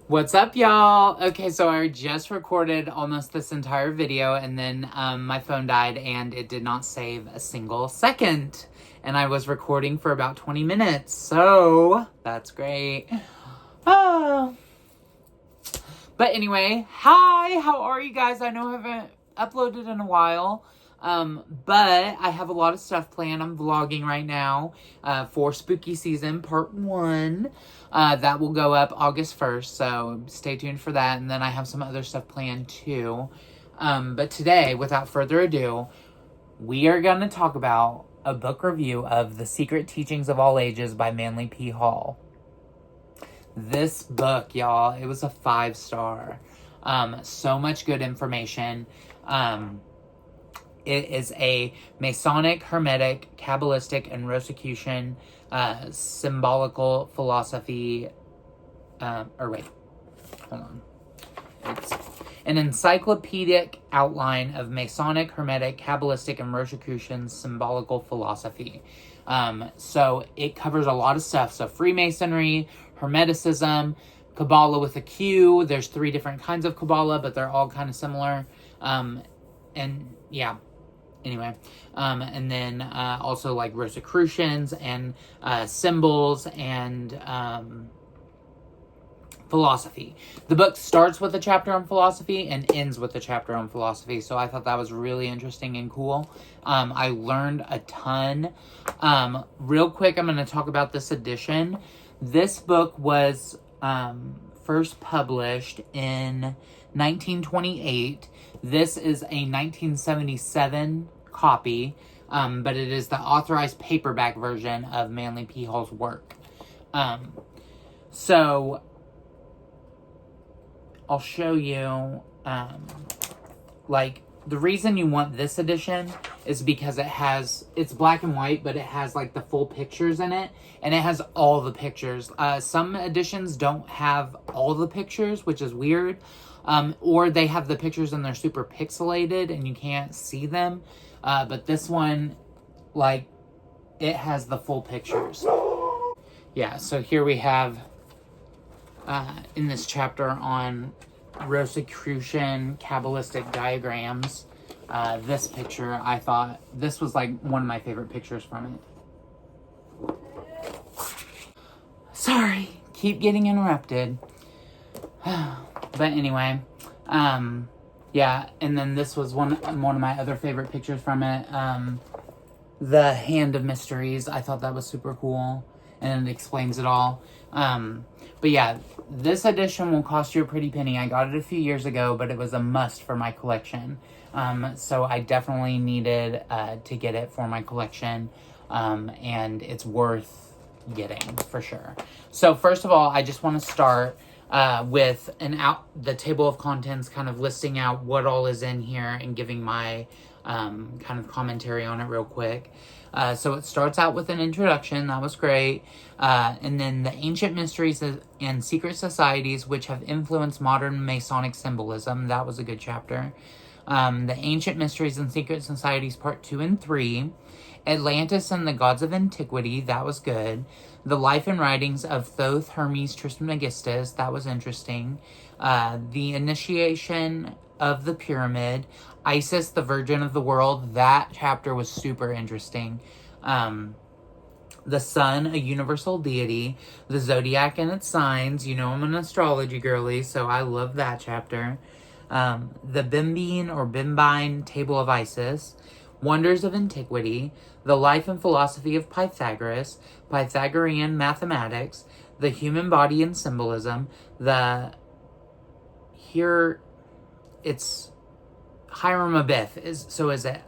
What's up, y'all? Okay, so I just recorded almost this entire video and then my phone died and it did not save a single second. And I was recording for about 20 minutes, so that's great. Oh. But anyway, hi, how are you guys? I know I haven't uploaded in a while. But I have a lot of stuff planned. I'm vlogging right now for Spooky Season Part 1. That will go up August 1st, so stay tuned for that. And then I have some other stuff planned too. But today, without further ado, we are going to talk about a book review of The Secret Teachings of All Ages by Manly P. Hall. This book, y'all, it was a 5-star. So much good information. It is a Masonic, Hermetic, Kabbalistic, and Rosicrucian symbolical philosophy. Hold on. It's an encyclopedic outline of Masonic, Hermetic, Kabbalistic, and Rosicrucian symbolical philosophy. So it covers a lot of stuff. So Freemasonry, Hermeticism, Kabbalah with a Q. There's 3 different kinds of Kabbalah, but they're all kind of similar. And yeah. Anyway, and then also like Rosicrucians and symbols and philosophy. The book starts with a chapter on philosophy and ends with a chapter on philosophy, so I thought that was really interesting and cool. I learned a ton. Real quick, I'm going to talk about this edition. This book was first published in 1928. This is a 1977 copy, but it is the authorized paperback version of Manly P. Hall's work. So, I'll show you, like, the reason you want this edition is because it's black and white, but it has, like, the full pictures in it, and it has all the pictures. Some editions don't have all the pictures, which is weird. Or they have the pictures and they're super pixelated and you can't see them. But this one, like, it has the full pictures. Yeah, so here we have, in this chapter on Rosicrucian Kabbalistic diagrams, this picture, I thought, this was, like, one of my favorite pictures from it. Sorry, keep getting interrupted. But anyway, yeah, and then this was one of my other favorite pictures from it, the Hand of Mysteries. I thought that was super cool, and it explains it all. But yeah, this edition will cost you a pretty penny. I got it a few years ago, but it was a must for my collection. So I definitely needed to get it for my collection, and it's worth getting, for sure. So first of all, I just want to start with the table of contents, kind of listing out what all is in here and giving my kind of commentary on it real quick. So it starts out with an introduction. That was great. And then the ancient mysteries and secret societies which have influenced modern Masonic symbolism. That was a good chapter. The ancient mysteries and secret societies, part 2 and 3. Atlantis and the gods of antiquity. That was good. The life and writings of Thoth, Hermes, Trismegistus. That was interesting. The initiation of the pyramid. Isis, the virgin of the world. That chapter was super interesting. The sun, a universal deity. The zodiac and its signs. You know I'm an astrology girly, so I love that chapter. The Bimbine or Bimbine table of Isis. Wonders of Antiquity, The Life and Philosophy of Pythagoras, Pythagorean Mathematics, The Human Body and Symbolism, it's Hieroglyph, is it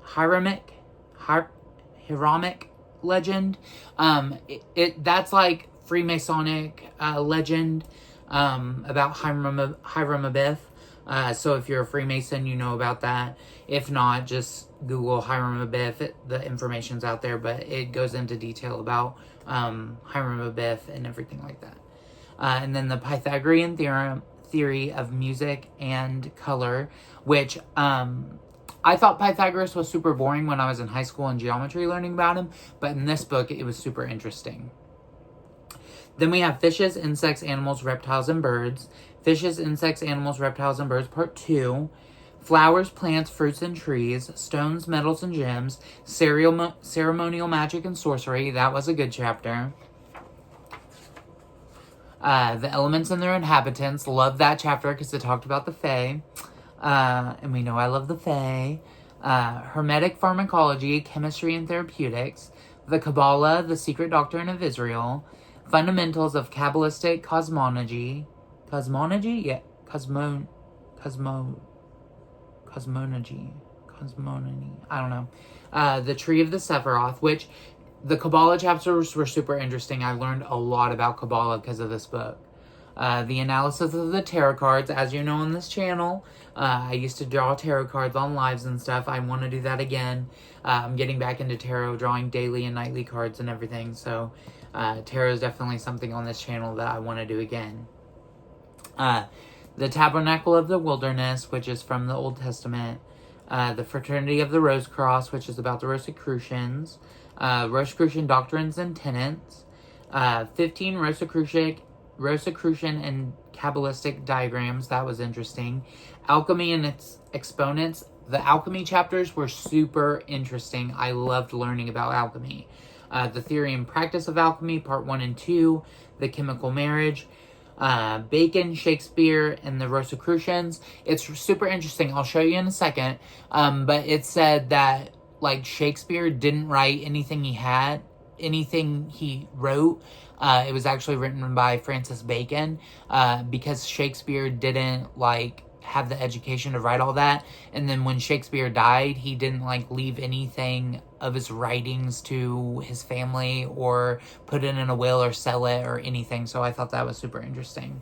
Hieroglyphic legend? That's like Freemasonic legend about Hieroglyph. So if you're a Freemason, you know about that. If not, just Google Hieroglyph. The information's out there, but it goes into detail about Hieroglyph and everything like that. And then the Pythagorean theory of music and color, which I thought Pythagoras was super boring when I was in high school and geometry learning about him, but in this book, it was super interesting. Then we have Fishes, Insects, Animals, Reptiles, and Birds. Fishes, Insects, Animals, Reptiles, and Birds, Part 2. Flowers, Plants, Fruits, and Trees. Stones, Metals, and Gems. Ceremonial Magic and Sorcery. That was a good chapter. The Elements and Their Inhabitants. Love that chapter because it talked about the Fae. And we know I love the Fae. Hermetic Pharmacology, Chemistry, and Therapeutics. The Kabbalah, The Secret Doctrine of Israel. Fundamentals of Kabbalistic Cosmology. Cosmology? Yeah. Cosmology. I don't know. The Tree of the Sephiroth, which the Kabbalah chapters were super interesting. I learned a lot about Kabbalah because of this book. The analysis of the tarot cards, as you know on this channel. I used to draw tarot cards on lives and stuff. I want to do that again. I'm getting back into tarot, drawing daily and nightly cards and everything. So tarot is definitely something on this channel that I want to do again. The Tabernacle of the Wilderness, which is from the Old Testament. The Fraternity of the Rose Cross, which is about the Rosicrucians. Rosicrucian Doctrines and Tenets. 15 Rosicrucian and Kabbalistic Diagrams. That was interesting. Alchemy and its Exponents. The alchemy chapters were super interesting. I loved learning about alchemy. The Theory and Practice of Alchemy, Part 1 and 2. The Chemical Marriage. Bacon, Shakespeare, and the Rosicrucians. It's super interesting. I'll show you in a second. But it said that, like, Shakespeare didn't write anything he wrote. It was actually written by Francis Bacon, because Shakespeare didn't, like, have the education to write all that. And then when Shakespeare died, he didn't, like, leave anything of his writings to his family or put it in a will or sell it or anything. So I thought that was super interesting.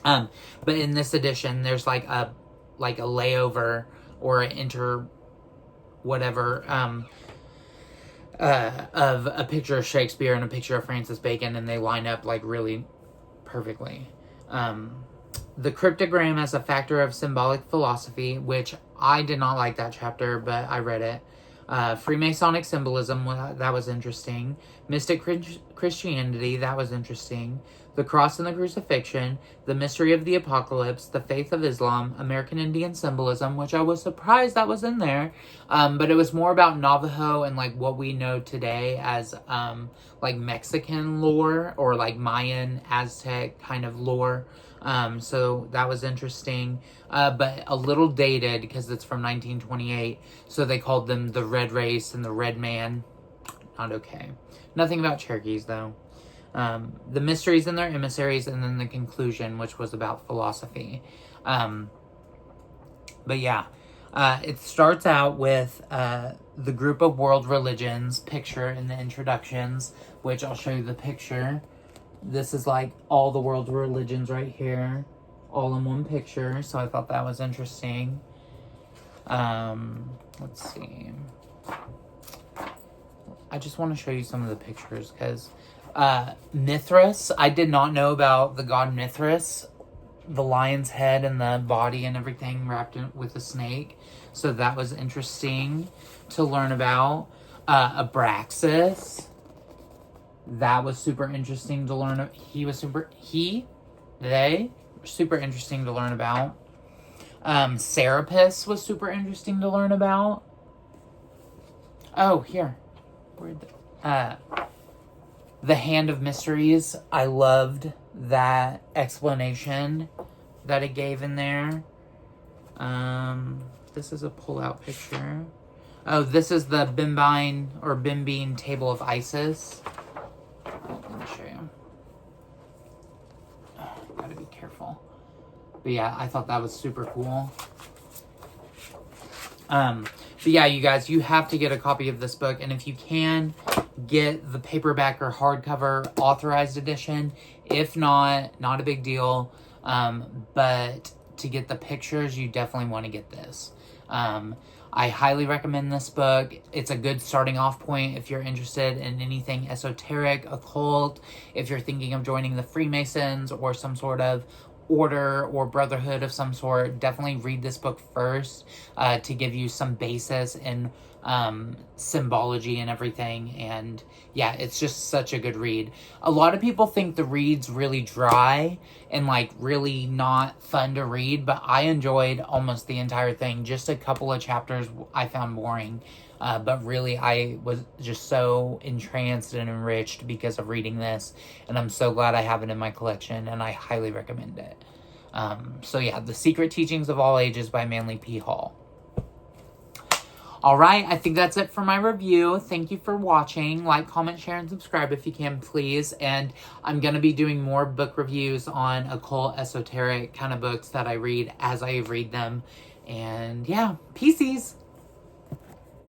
But in this edition, there's like a layover or an whatever, of a picture of Shakespeare and a picture of Francis Bacon, and they line up like really perfectly. The Cryptogram as a Factor of Symbolic Philosophy, which I did not like that chapter, but I read it. Freemasonic Symbolism, that was interesting. Mystic Christianity, that was interesting. The Cross and the Crucifixion. The Mystery of the Apocalypse. The Faith of Islam. American Indian Symbolism, which I was surprised that was in there. But it was more about Navajo and like what we know today as like Mexican lore or like Mayan, Aztec kind of lore. So that was interesting, but a little dated because it's from 1928. So they called them the Red Race and the Red Man. Not okay. Nothing about Cherokees though. The Mysteries and Their Emissaries, and then the conclusion, which was about philosophy. But yeah, it starts out with the group of world religions picture in the introductions, which I'll show you the picture. This is like all the world religions right here, all in one picture. So I thought that was interesting. Let's see. I just want to show you some of the pictures because Mithras, I did not know about the god Mithras, the lion's head and the body and everything wrapped in with a snake. So that was interesting to learn about. Abraxas. That was super interesting to learn. They were super interesting to learn about. Serapis was super interesting to learn about. Oh, here. The Hand of Mysteries. I loved that explanation that it gave in there. This is a pull-out picture. Oh, this is the Bimbine Table of Isis. Let me show you. Gotta be careful. But yeah, I thought that was super cool. But yeah, you guys, you have to get a copy of this book. And if you can, get the paperback or hardcover authorized edition. If not, not a big deal. But to get the pictures, you definitely want to get this. I highly recommend this book. It's a good starting off point if you're interested in anything esoteric, occult, if you're thinking of joining the Freemasons or some sort of order or brotherhood of some sort. Definitely read this book first to give you some basis in symbology and everything. And yeah, it's just such a good read. A lot of people think the read's really dry and like really not fun to read, but I enjoyed almost the entire thing. Just a couple of chapters I found boring, but really I was just so entranced and enriched because of reading this, and I'm so glad I have it in my collection, and I highly recommend it. So yeah, The Secret Teachings of All Ages by Manly P. Hall. Alright, I think that's it for my review. Thank you for watching. Like, comment, share, and subscribe if you can, please. And I'm going to be doing more book reviews on occult, esoteric kind of books that I read as I read them. And yeah, peaceys!